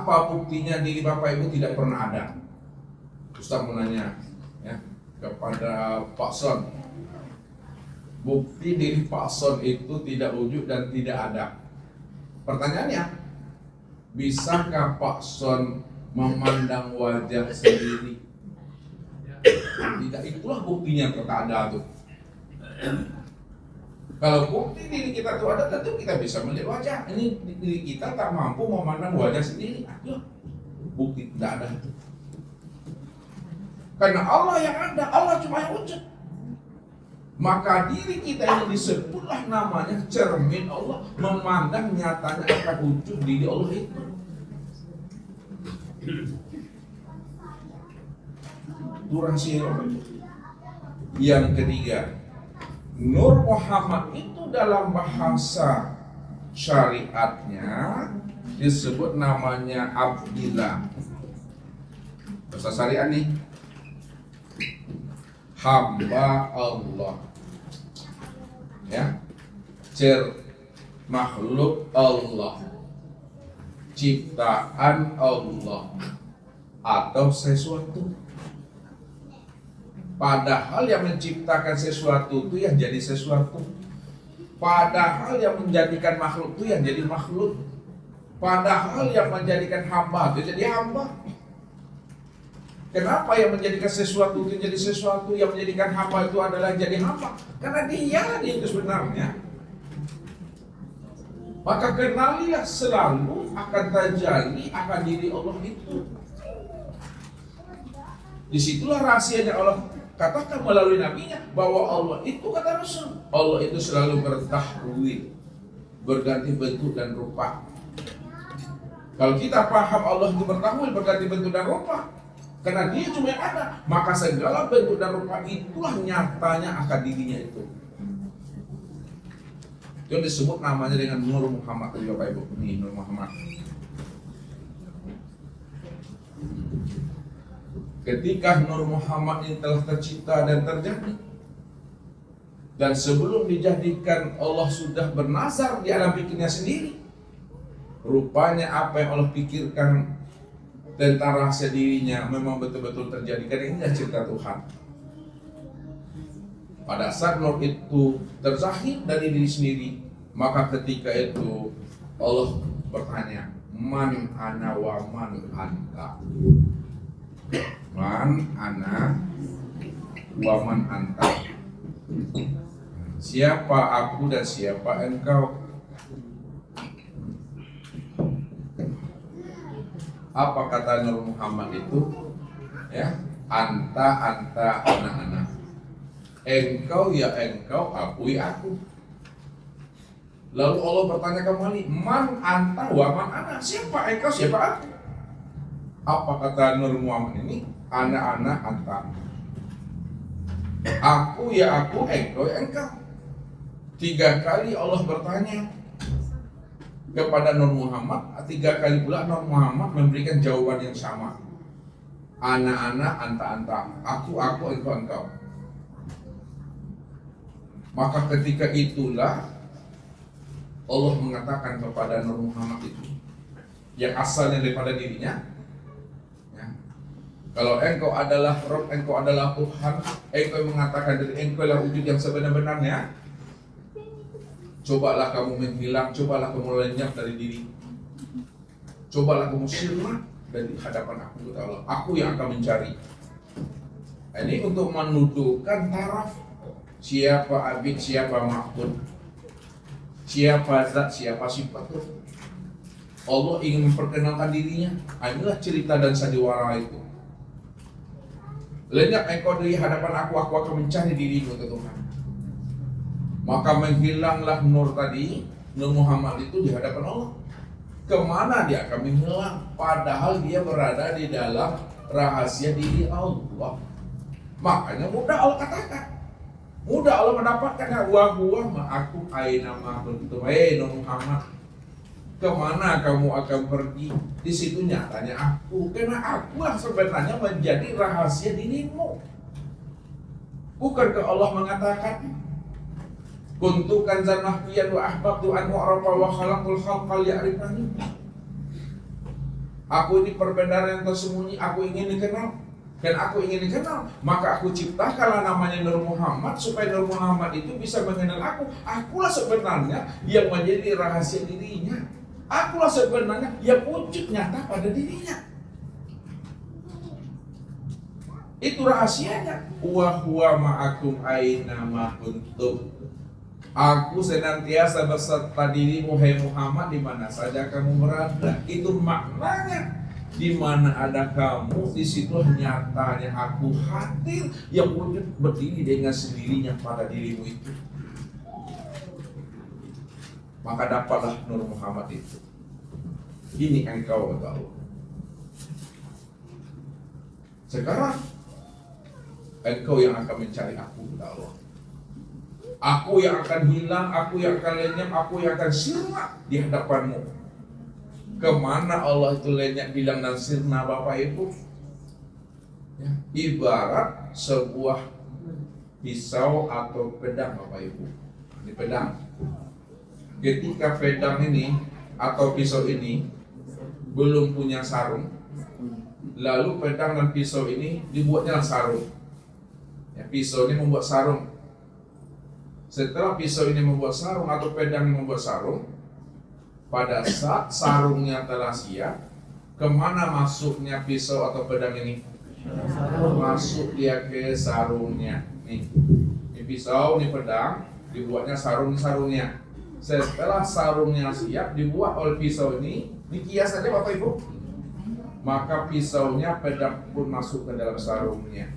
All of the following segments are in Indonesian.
Apa buktinya diri Bapak Ibu tidak pernah ada? Ustaz menanya ya, kepada Pak Son, bukti diri Pak Son itu tidak wujud dan tidak ada. Pertanyaannya, bisakah Pak Son memandang wajah sendiri? Tidak, itulah buktinya kata ada tuh. Kalau bukti diri kita itu ada, tentu kita bisa melihat wajah. Ini diri kita tak mampu memandang wajah sendiri. Aduh, bukti tidak ada itu. Karena Allah yang ada, Allah cuma yang wujud. Maka diri kita ini disebutlah namanya cermin Allah, memandang nyatanya akan wujud diri Allah itu. Turun sirah. Yang ketiga, Nur Muhammad itu dalam bahasa syariatnya disebut namanya Abdillah. Bahasa syariat nih, hamba Allah, ya, makhluk Allah, ciptaan Allah, atau sesuatu. Padahal yang menciptakan sesuatu itu yang jadi sesuatu. Padahal yang menjadikan makhluk itu yang jadi makhluk. Padahal yang menjadikan hamba itu jadi hamba. Kenapa yang menjadikan sesuatu itu jadi sesuatu, yang menjadikan hamba itu adalah jadi hamba? Karena dia itu sebenarnya. Maka kenalilah selalu akan terjadi akan diri Allah itu. Disitulah rahasianya Allah katakan melalui nabinya bahwa Allah itu, kata Rasul, Allah itu selalu bertahwil, berganti bentuk dan rupa. Kalau kita paham Allah itu bertahwil, berganti bentuk dan rupa, karena dia cuma yang ada, maka segala bentuk dan rupa itulah nyatanya akan dirinya itu. Itu disebut namanya dengan Nur Muhammad. Bapak Ibu, ini Nur Muhammad. Ketika Nur Muhammad ini telah tercipta dan terjadi, dan sebelum dijadikan Allah sudah bernazar di alam pikirnya sendiri, rupanya apa yang Allah pikirkan tentang rahasia dirinya memang betul-betul terjadi. Karena ini adalah cerita Tuhan. Pada saat Nur itu terzahir dari diri sendiri, maka ketika itu Allah bertanya, man ana wa man anta. Man ana wa man anta. Siapa aku dan siapa engkau? Apa kata Nur Muhammad itu? Ya, anta ana. Engkau ya engkau, aku ya aku. Lalu Allah bertanya kembali, man anta wa man ana. Siapa engkau, siapa aku? Apa kata Nur Muhammad ini? Ana anta. Aku ya aku, engkau ya engkau. 3 kali Allah bertanya kepada Nur Muhammad, 3 kali pula Nur Muhammad memberikan jawaban yang sama. Ana, anta. Aku, engkau. Maka ketika itulah Allah mengatakan kepada Nur Muhammad itu, yang asalnya daripada dirinya, ya, kalau engkau adalah Rabb, engkau adalah Tuhan, engkau mengatakan dari engkau adalah wujud yang sebenar-benarnya, cobalah kamu menghilang, cobalah kamu lenyap dari diri, cobalah kamu sirna dari hadapan aku, kata Allah. Aku yang akan mencari. Ini untuk menuduhkan taraf siapa abid, siapa ma'bud, siapa zat, siapa sifat. Allah ingin memperkenalkan dirinya. Inilah cerita dan sandiwara itu. Lenyap engkau dari hadapan aku akan mencari dirimu, kata Tuhan. Maka menghilanglah Nur tadi, Nur Muhammad itu di hadapan Allah. Kemana dia akan menghilang? Padahal dia berada di dalam rahasia diri Allah. Makanya mudah Allah katakan, mudah Allah mendapatkannya. Wa huwa ma'akum aina ma kuntum. Nur Muhammad, kemana kamu akan pergi? Di situ nyatanya aku, karena aku yang sebenarnya menjadi rahasia dirimu. Bukankah Allah mengatakan, kuntu kanzan mahfiyan wa ahbabtu an mu'rafa wa khalaqul khalqa liya'rifani. Aku ini perbendaharaan yang tersembunyi, aku ingin dikenal. Dan aku ingin dikenal, maka aku ciptakanlah namanya Nur Muhammad, supaya Nur Muhammad itu bisa mengenal aku. Akulah sebenarnya yang menjadi rahasia dirinya. Akulah sebenarnya yang wujud nyata pada dirinya. Itu rahasianya. Wa huwa ma'akum aina ma kuntum. Aku senantiasa beserta dirimu, hai Muhammad, di mana saja kamu berada. Itu maknanya. Di mana ada kamu, di situ nyatanya aku hadir, yang wujud berdiri dengan sendirinya pada dirimu itu. Maka dapatlah Nur Muhammad itu. Ini engkau kata Allah. Sekarang engkau yang akan mencari aku kata Allah. Aku yang akan hilang, aku yang akan lenyap, aku yang akan sirna di hadapanmu. Kemana Allah itu lenyap, hilang dan sirna Bapak Ibu? Ya, ibarat sebuah pisau atau pedang Bapak Ibu. Ini pedang. Ketika pedang ini atau pisau ini belum punya sarung, lalu pedang dan pisau ini dibuatnya sarung. Ya, pisau ini membuat sarung. Setelah pisau ini membuat sarung atau pedang ini membuat sarung, pada saat sarungnya telah siap, kemana masuknya pisau atau pedang ini? Masuk dia ke sarungnya. Nih, ini pisau, ini pedang, dibuatnya sarungnya. Setelah sarungnya siap, dibuat oleh pisau ini kias saja Bapak Ibu. Maka pisaunya, pedang pun masuk ke dalam sarungnya.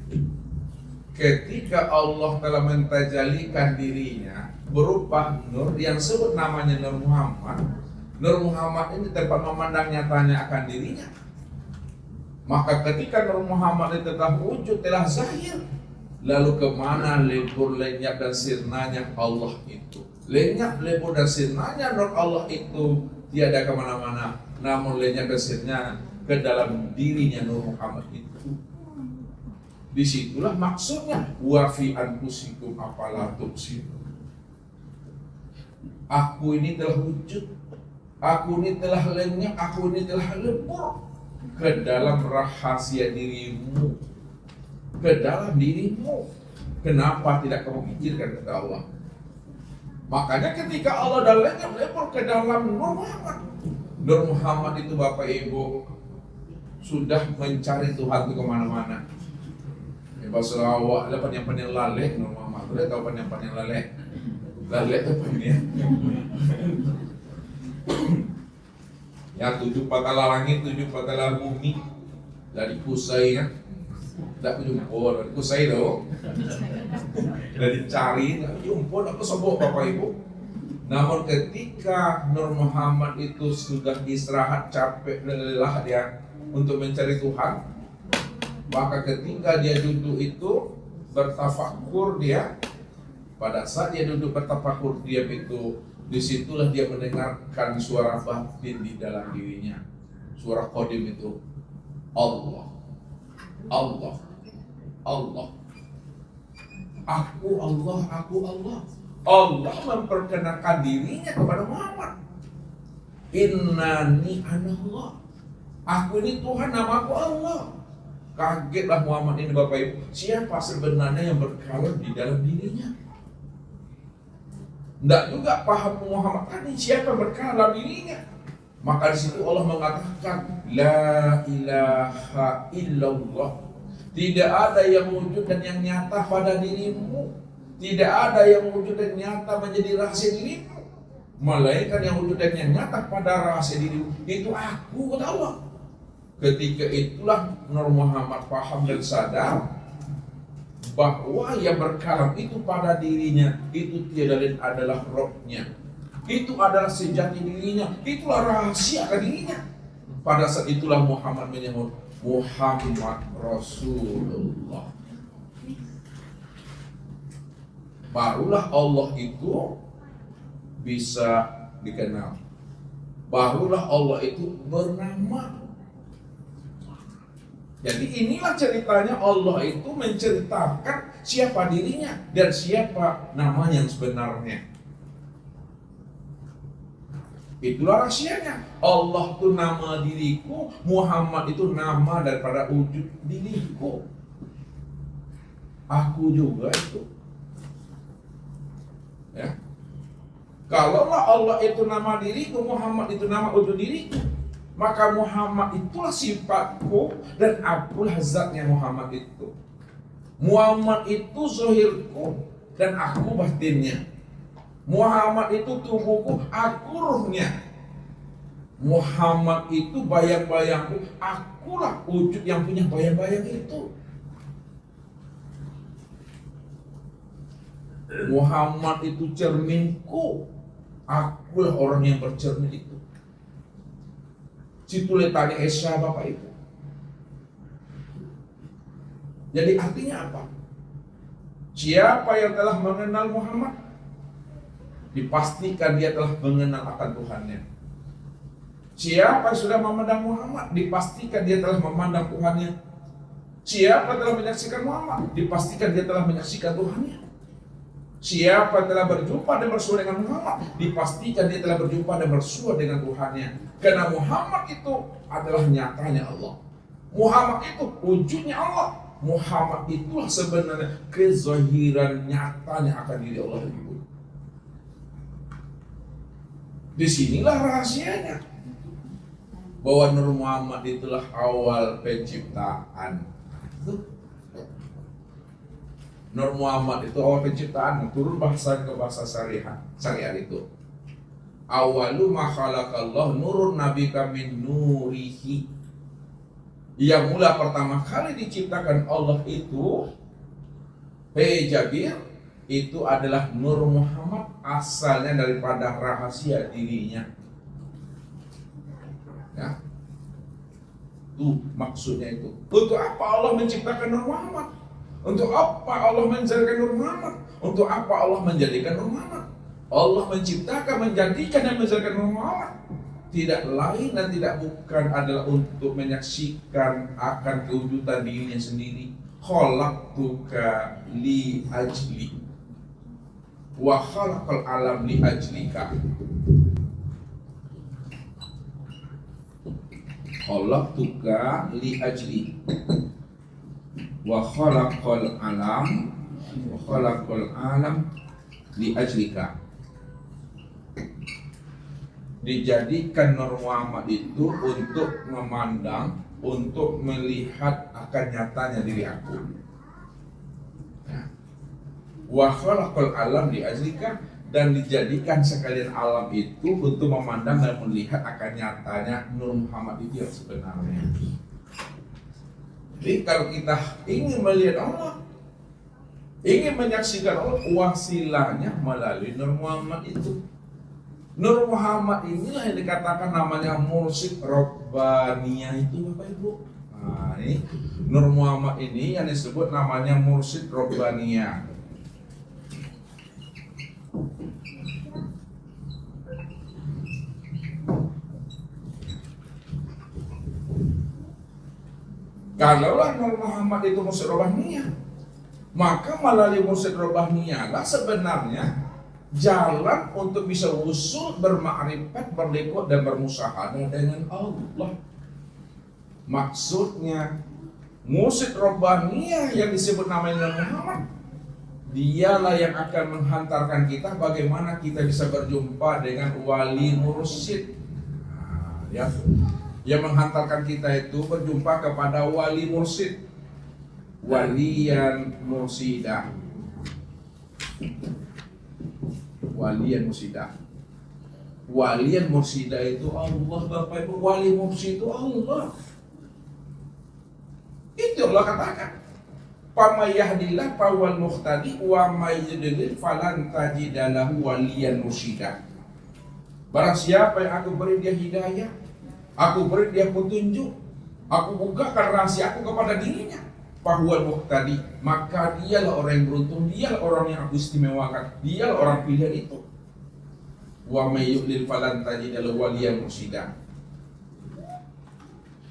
Ketika Allah telah mentajalikan dirinya berupa nur yang sebut namanya Nur Muhammad. Nur Muhammad ini tempat memandang nyatanya akan dirinya. Maka ketika Nur Muhammad itu telah wujud, telah zahir, lalu kemana lebur, lenyap dan sirnanya Allah itu? Lenyap, lebur dan sirnanya Nur Allah itu tiada kemana-mana, namun lenyap dan sirnanya ke dalam dirinya Nur Muhammad itu. Disitulah maksudnya wa fi anfusikum afala tubsirun. Aku ini telah wujud, aku ini telah lenyap, aku ini telah lebur ke dalam rahasia dirimu, ke dalam dirimu. Kenapa tidak kamu pikirkan, kata Allah. Makanya ketika Allah dah lenyap, lebur ke dalam Nur Muhammad. Nur Muhammad itu Bapak Ibu sudah mencari Tuhan itu kemana-mana. Bahasa awak lah panjang-panjang lalek Nur Muhammad. Boleh tahu panjang-panjang lalek? Lalek itu apa ini ya? Ya 7 patala langit, 7 patala bumi. Dari kusai kan? Tak jumpa dari kusai tu. Dari cari, tak jumpa, tak kesobok Bapak Ibu. Namun ketika Nur Muhammad itu sudah istirahat, capek dan lelah dia untuk mencari Tuhan, maka ketika dia duduk itu bertafakur dia, pada saat dia duduk bertafakur dia itu, disitulah dia mendengarkan suara batin di dalam dirinya, suara qadim itu, Allah, Allah, Allah, aku Allah, aku Allah. Allah memperkenalkan dirinya kepada Muhammad. Innani anallah, aku ini Tuhan, namaku Allah. Kagetlah Muhammad ini Bapak Ibu, siapa sebenarnya yang berkalam di dalam dirinya? Tidak juga paham Muhammad tadi siapa yang berkalam dalam dirinya. Maka di situ Allah mengatakan la ilaha illallah. Tidak ada yang wujud dan yang nyata pada dirimu. Tidak ada yang wujud dan nyata menjadi rahasia dirimu, melainkan yang wujud dan yang nyata pada rahasia dirimu itu aku, kata Allah. Ketika itulah Nur Muhammad paham dan sadar bahwa yang berkalam itu pada dirinya itu tiada lain adalah rohnya, itu adalah sejati dirinya, itulah rahasia dirinya. Pada saat itulah Muhammad menyebut Muhammad Rasulullah. Barulah Allah itu bisa dikenal, barulah Allah itu bernama. Jadi inilah ceritanya Allah itu menceritakan siapa dirinya dan siapa namanya yang sebenarnya. Itulah rahasianya. Allah itu nama diriku, Muhammad itu nama daripada wujud diriku. Aku juga itu. Ya. Kalaulah Allah itu nama diriku, Muhammad itu nama wujud diriku, maka Muhammad itulah sifatku dan akulah zatnya Muhammad itu. Muhammad itu zahirku dan aku batinnya. Muhammad itu tubuhku, aku ruhnya. Muhammad itu bayang-bayangku, akulah wujud yang punya bayang-bayang itu. Muhammad itu cerminku, akulah orang yang bercermin itu. Situ letaknya Esa Bapak Ibu. Jadi artinya apa? Siapa yang telah mengenal Muhammad, dipastikan dia telah mengenal akan Tuhannya. Siapa yang sudah memandang Muhammad, dipastikan dia telah memandang Tuhannya. Siapa telah menyaksikan Muhammad, dipastikan dia telah menyaksikan Tuhannya. Siapa telah berjumpa dan bersua dengan Muhammad, dipastikan dia telah berjumpa dan bersua dengan Tuhannya. Karena Muhammad itu adalah nyatanya Allah. Muhammad itu wujudnya Allah. Muhammad itulah sebenarnya kezahiran nyatanya akan diri Allah. Disinilah rahasianya, bahwa Nur Muhammad itulah awal penciptaan. Nur Muhammad itu awal penciptaan, turun bahasa ke bahasa syariat itu. Awalu ma khalaqallah nurun nabika min nurihi. Yang mula pertama kali diciptakan Allah itu, Jabir, itu adalah Nur Muhammad, asalnya daripada rahasia dirinya. Ya. Itu maksudnya itu. Untuk apa Allah menciptakan Nur Muhammad? Untuk apa Allah menjadikan Nur Muhammad? Untuk apa Allah menjadikan Nur Muhammad? Allah menciptakan, menjadikan dan menjadikan Nur Muhammad tidak lain dan tidak bukan adalah untuk menyaksikan akan kewujudan dirinya sendiri. Khalaqtuka li ajli wa khalaqal alam li ajlika. Khalaqtuka li ajli wa khalaqal alam li ajlika. Dijadikan Nur Muhammad itu untuk memandang, untuk melihat akan nyatanya diri aku. Wa khalaqal alam li ajlika, dan dijadikan sekalian alam itu untuk memandang dan melihat akan nyatanya Nur Muhammad itu yang sebenarnya. Jadi kalau kita ingin melihat Allah, ingin menyaksikan Allah, wasilahnya melalui Nur Muhammad itu. Nur Muhammad inilah yang dikatakan namanya mursyid Rabbaniyah itu Bapak Ibu. Nah, ini Nur Muhammad ini yang disebut namanya mursyid Rabbaniyah. Kalaulah Nur Muhammad itu mursyid Rabbaniyah, maka melalui mursyid Rabbaniyah lah sebenarnya jalan untuk bisa usul bermakrifat, berlekuk dan bermusyahadah dengan Allah. Maksudnya mursyid Rabbaniyah yang disebut namanya Muhammad, dialah yang akan menghantarkan kita bagaimana kita bisa berjumpa dengan wali mursyid. Ya, yang menghantarkan kita itu berjumpa kepada wali mursyid, waliyan mursidah. Walian mursidah. Walian mursidah itu Allah Bapak Ibu. Wali mursyid itu Allah. Itu Allah katakan, "Fama yahdillah fawal muhtadi wa may yudlil falan tajida lahu waliyan mursidah." Barang siapa yang aku beri dia hidayah, aku beri dia petunjuk, aku bukakan rahasia aku kepada dirinya, fahuwal muhtadi, maka dialah orang yang beruntung, dialah orang yang aku istimewakan, dialah orang pilihan itu. Wa may yudlil falan tajida lahu waliyan mursidah.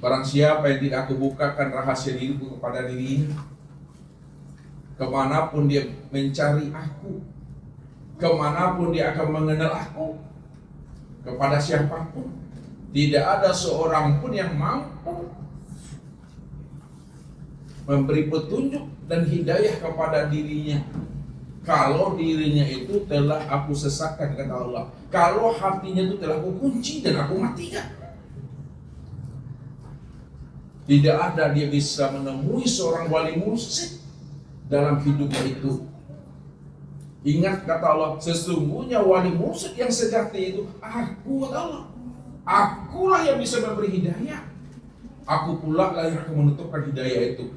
Barang siapa yang tidak aku bukakan rahasia diriku kepada dirinya, kemanapun dia mencari aku, kemanapun dia akan mengenal aku, kepada siapapun. Tidak ada seorang pun yang mampu memberi petunjuk dan hidayah kepada dirinya kalau dirinya itu telah aku sesatkan, kata Allah. Kalau hatinya itu telah aku kunci dan aku matikan. Tidak ada dia bisa menemui seorang wali mursyid dalam hidupnya itu. Ingat kata Allah, sesungguhnya wali mursyid yang sejati itu aku, kata Allah. Akulah yang bisa memberi hidayah. Aku pula lah yang akan menentukan hidayah itu.